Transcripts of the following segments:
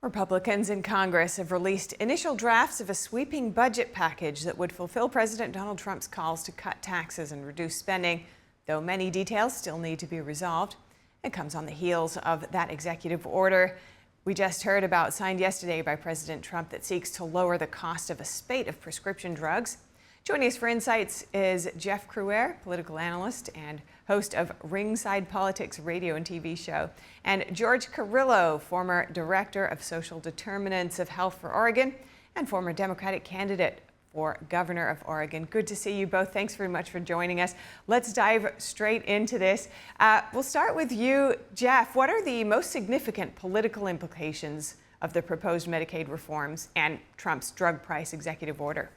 Republicans in Congress have released initial drafts of a sweeping budget package that would fulfill President Donald Trump's calls to cut taxes and reduce spending, though many details still need to be resolved. It comes on the heels of that executive order we just heard about, signed yesterday by President Trump, that seeks to lower the cost of a spate of prescription drugs. Joining us for Insights is Jeff Crouere, political analyst and host of Ringside Politics radio and TV show, and George Carrillo, former director of social determinants of health for Oregon and former Democratic candidate for governor of Oregon. Good to see you both. Thanks very much for joining us. Let's dive straight into this. We'll start with you, Jeff. What are the most significant political implications of the proposed Medicaid reforms and Trump's drug price executive order?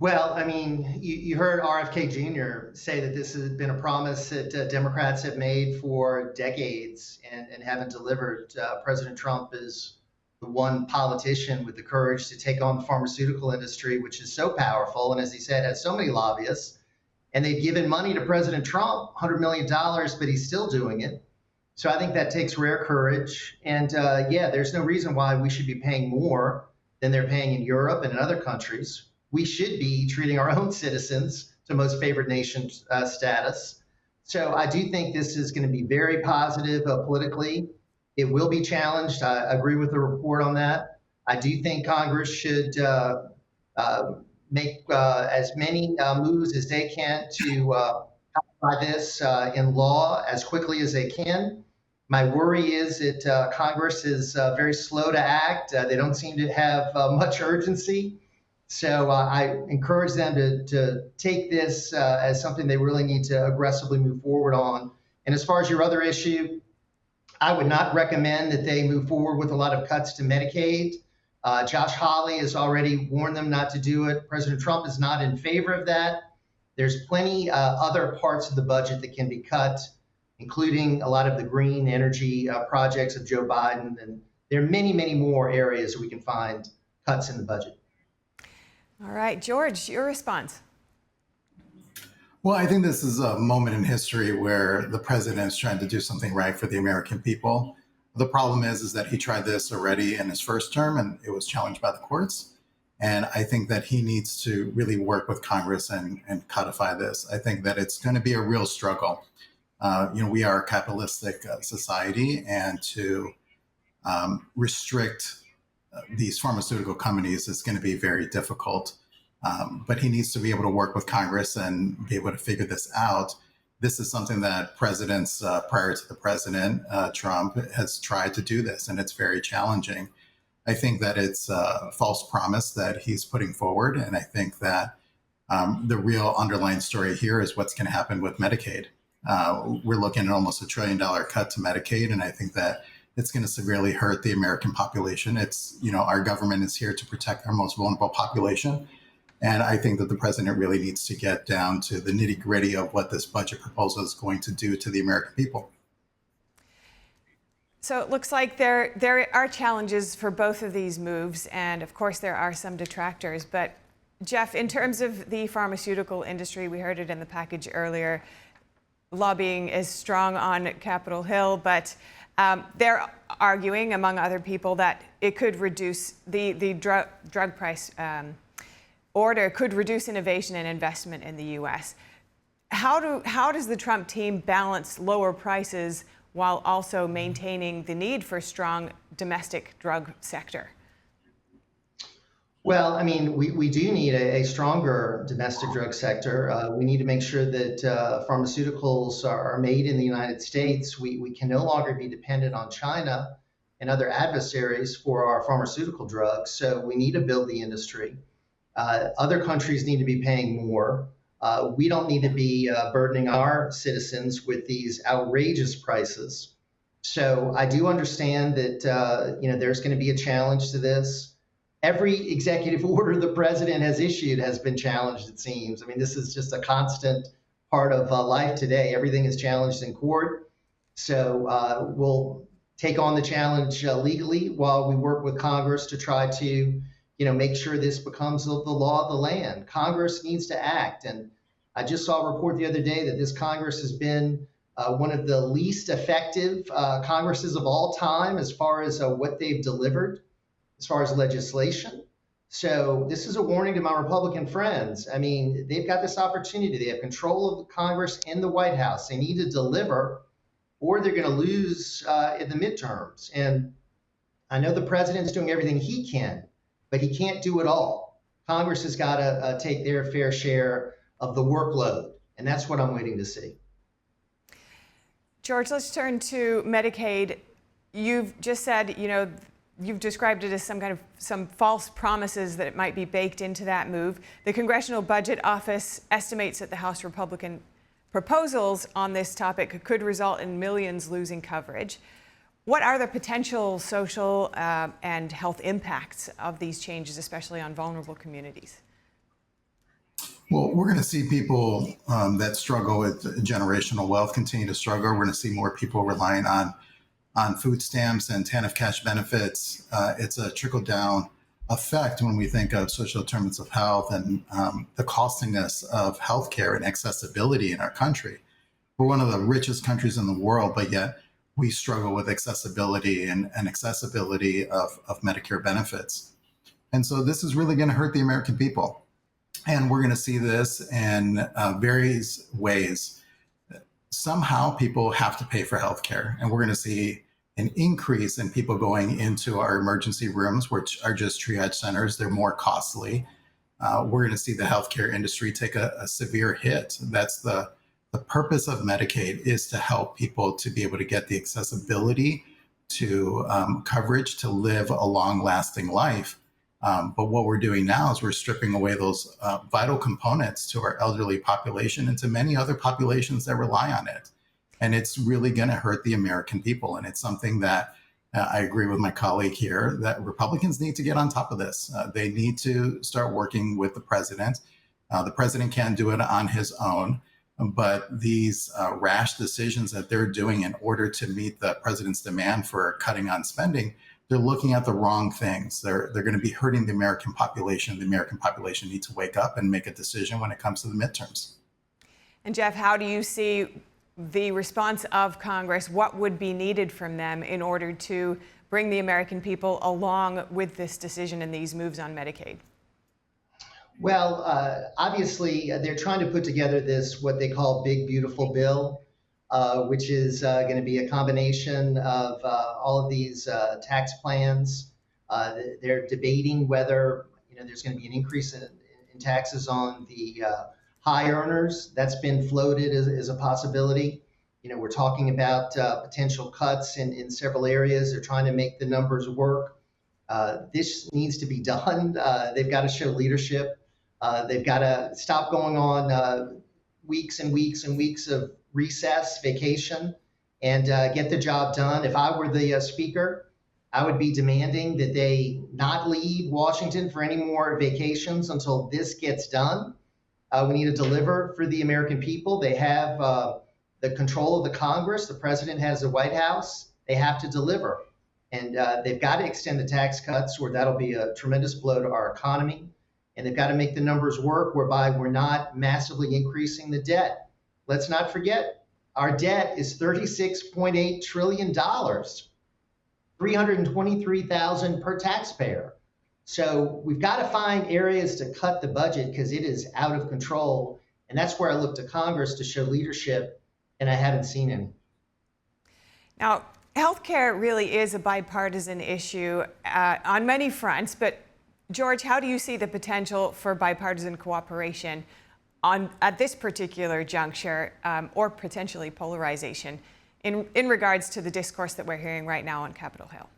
Well, I mean, you heard RFK Jr. say that this has been a promise that Democrats have made for decades and haven't delivered. President Trump is the one politician with the courage to take on the pharmaceutical industry, which is so powerful. And as he said, has so many lobbyists. And they've given money to President Trump, $100 million, but he's still doing it. So I think that takes rare courage. And yeah, there's no reason why we should be paying more than they're paying in Europe and in other countries. We should be treating our own citizens to most favored nation status. So I do think this is going to be very positive politically. It will be challenged. I agree with the report on that. I do think Congress should make as many moves as they can to codify this in law as quickly as they can. My worry is that Congress is very slow to act. They don't seem to have much urgency. So I encourage them to take this as something they really need to aggressively move forward on. And as far as your other issue, I would not recommend that they move forward with a lot of cuts to Medicaid. Josh Hawley has already warned them not to do it. President Trump is not in favor of that. There's plenty other parts of the budget that can be cut, including a lot of the green energy projects of Joe Biden. And there are many, many more areas we can find cuts in the budget. All right, George, your response. Well, I think this is a moment in history where the president is trying to do something right for the American people. The problem is that he tried this already in his first term and it was challenged by the courts. And I think that he needs to really work with Congress and codify this. I think that it's going to be a real struggle. We are a capitalistic society, and to restrict these pharmaceutical companies is going to be very difficult. But he needs to be able to work with Congress and be able to figure this out. This is something that presidents prior to the president, Trump, has tried to do this, and it's very challenging. I think that it's a false promise that he's putting forward, and I think that the real underlying story here is what's going to happen with Medicaid. We're looking at almost $1 trillion cut to Medicaid, and I think that it's going to severely hurt the American population. Our government is here to protect our most vulnerable population. And I think that the president really needs to get down to the nitty gritty of what this budget proposal is going to do to the American people. So it looks like there are challenges for both of these moves. And of course, there are some detractors. But Jeff, in terms of the pharmaceutical industry, we heard it in the package earlier, lobbying is strong on Capitol Hill, but they're arguing, among other people, that it could reduce the drug price order could reduce innovation and investment in the U.S. How does the Trump team balance lower prices while also maintaining the need for a strong domestic drug sector? Well, I mean, we do need a stronger domestic drug sector. We need to make sure that pharmaceuticals are made in the United States. We can no longer be dependent on China and other adversaries for our pharmaceutical drugs. So we need to build the industry. Other countries need to be paying more. We don't need to be burdening our citizens with these outrageous prices. So I do understand that there's going to be a challenge to this. Every executive order the president has issued has been challenged, it seems. I mean, this is just a constant part of life today. Everything is challenged in court. So we'll take on the challenge legally while we work with Congress to try to make sure this becomes the law of the land. Congress needs to act. And I just saw a report the other day that this Congress has been one of the least effective Congresses of all time as far as what they've delivered, as far as legislation. So this is a warning to my Republican friends. I mean, they've got this opportunity. They have control of the Congress and the White House. They need to deliver, or they're going to lose in the midterms. And I know the president's doing everything he can, but he can't do it all. Congress has got to take their fair share of the workload, and that's what I'm waiting to see. George, let's turn to Medicaid. You've just said, you've described it as some false promises that it might be baked into that move. The Congressional Budget Office estimates that the House Republican proposals on this topic could result in millions losing coverage. What are the potential social and health impacts of these changes, especially on vulnerable communities? Well, we're going to see people that struggle with generational wealth continue to struggle. We're going to see more people relying on food stamps and TANF cash benefits. It's a trickle-down effect when we think of social determinants of health and the costliness of healthcare and accessibility in our country. We're one of the richest countries in the world, but yet we struggle with accessibility and accessibility of Medicare benefits. And so this is really going to hurt the American people. And we're going to see this in various ways. Somehow people have to pay for healthcare, and we're going to see an increase in people going into our emergency rooms, which are just triage centers. They're more costly. We're going to see the healthcare industry take a severe hit. That's the purpose of Medicaid, is to help people to be able to get the accessibility to coverage to live a long lasting life. But what we're doing now is we're stripping away those vital components to our elderly population and to many other populations that rely on it. And it's really going to hurt the American people. And it's something that I agree with my colleague here, that Republicans need to get on top of this. They need to start working with the president. The president can't do it on his own. But these rash decisions that they're doing in order to meet the president's demand for cutting on spending, they're looking at the wrong things. They're going to be hurting the American population. The American population needs to wake up and make a decision when it comes to the midterms. And Jeff, how do you see the response of Congress? What would be needed from them in order to bring the American people along with this decision and these moves on Medicaid? Well, obviously, they're trying to put together this, what they call Big Beautiful Bill, which is going to be a combination of all of these tax plans. They're debating whether there's going to be an increase in taxes on the high earners. That's been floated as a possibility. We're talking about potential cuts in several areas. They're trying to make the numbers work. This needs to be done. They've got to show leadership. They've got to stop going on weeks and weeks and weeks of recess, vacation, and get the job done. If I were the speaker, I would be demanding that they not leave Washington for any more vacations until this gets done. We need to deliver for the American people. They have the control of the Congress. The president has the White House. They have to deliver. And they've got to extend the tax cuts, or that'll be a tremendous blow to our economy. And they've got to make the numbers work whereby we're not massively increasing the debt. Let's not forget, our debt is $36.8 trillion, 323,000 per taxpayer. So we've got to find areas to cut the budget because it is out of control. And that's where I look to Congress to show leadership, and I haven't seen any. Now, healthcare really is a bipartisan issue on many fronts, but George, how do you see the potential for bipartisan cooperation at this particular juncture, or potentially polarization in regards to the discourse that we're hearing right now on Capitol Hill?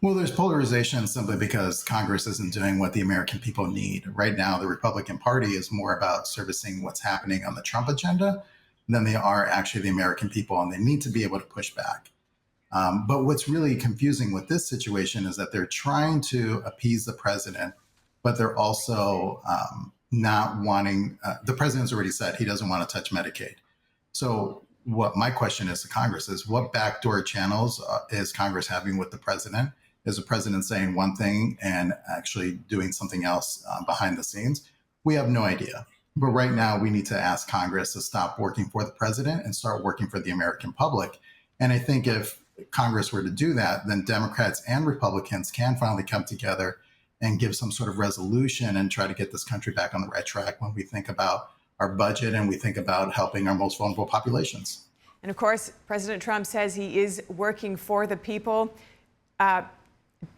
Well, there's polarization simply because Congress isn't doing what the American people need. Right now, the Republican Party is more about servicing what's happening on the Trump agenda than they are actually the American people, and they need to be able to push back. But what's really confusing with this situation is that they're trying to appease the president, but they're also not wanting, the president's already said he doesn't want to touch Medicaid. So what my question is to Congress is, what backdoor channels is Congress having with the president? Is the president saying one thing and actually doing something else behind the scenes? We have no idea. But right now, we need to ask Congress to stop working for the president and start working for the American public. And I think if Congress were to do that, then Democrats and Republicans can finally come together and give some sort of resolution and try to get this country back on the right track when we think about our budget and we think about helping our most vulnerable populations. And of course, President Trump says he is working for the people.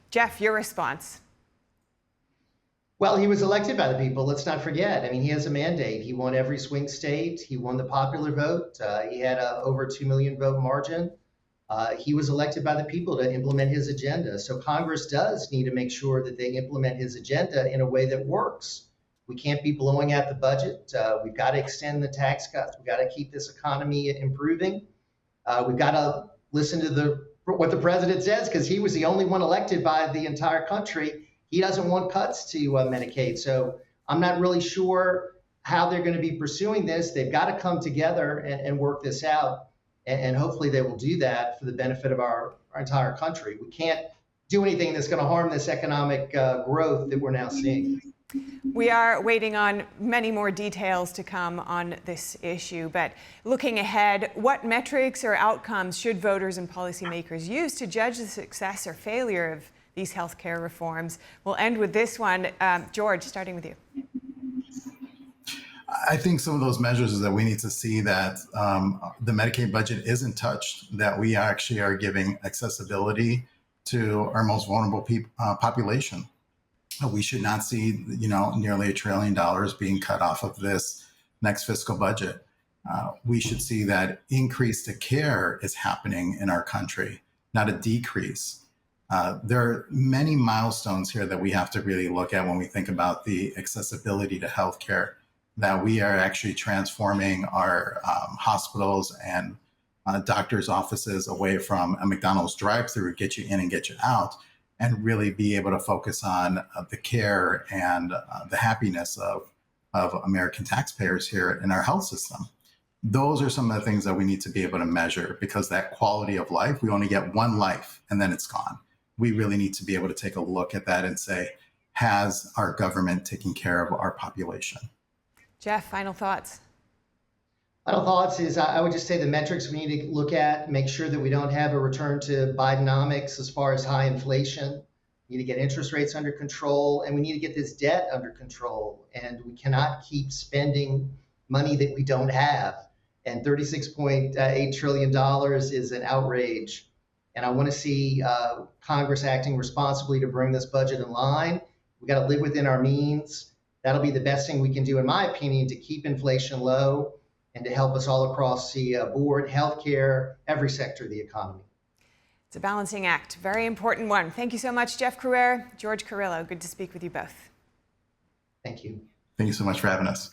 Jeff, your response? Well, he was elected by the people. Let's not forget. I mean, he has a mandate. He won every swing state. He won the popular vote. He had a over 2 million vote margin. He was elected by the people to implement his agenda. So Congress does need to make sure that they implement his agenda in a way that works. We can't be blowing out the budget. We've got to extend the tax cuts. We've got to keep this economy improving. We've got to listen to what the president says, because he was the only one elected by the entire country. He doesn't want cuts to Medicaid. So I'm not really sure how they're going to be pursuing this. They've got to come together and work this out. And hopefully they will do that for the benefit of our entire country. We can't do anything that's going to harm this economic growth that we're now seeing. We are waiting on many more details to come on this issue, but looking ahead, what metrics or outcomes should voters and policymakers use to judge the success or failure of these health care reforms? We'll end with this one. George, starting with you. I think some of those measures is that we need to see that the Medicaid budget isn't touched, that we actually are giving accessibility to our most vulnerable population. We should not see, nearly $1 trillion being cut off of this next fiscal budget. We should see that increase to care is happening in our country, not a decrease. There are many milestones here that we have to really look at when we think about the accessibility to healthcare, that we are actually transforming our hospitals and doctors' offices away from a McDonald's drive-through, get you in and get you out, and really be able to focus on the care and the happiness of American taxpayers here in our health system. Those are some of the things that we need to be able to measure, because that quality of life, we only get one life and then it's gone. We really need to be able to take a look at that and say, has our government taken care of our population? Jeff, final thoughts. Final thoughts is I would just say the metrics we need to look at, make sure that we don't have a return to Bidenomics as far as high inflation. We need to get interest rates under control, and we need to get this debt under control. And we cannot keep spending money that we don't have. And $36.8 trillion is an outrage. And I want to see Congress acting responsibly to bring this budget in line. We got to live within our means. That'll be the best thing we can do, in my opinion, to keep inflation low and to help us all across the board, healthcare, every sector of the economy. It's a balancing act, very important one. Thank you so much, Jeff Crouere, George Carrillo. Good to speak with you both. Thank you. Thank you so much for having us.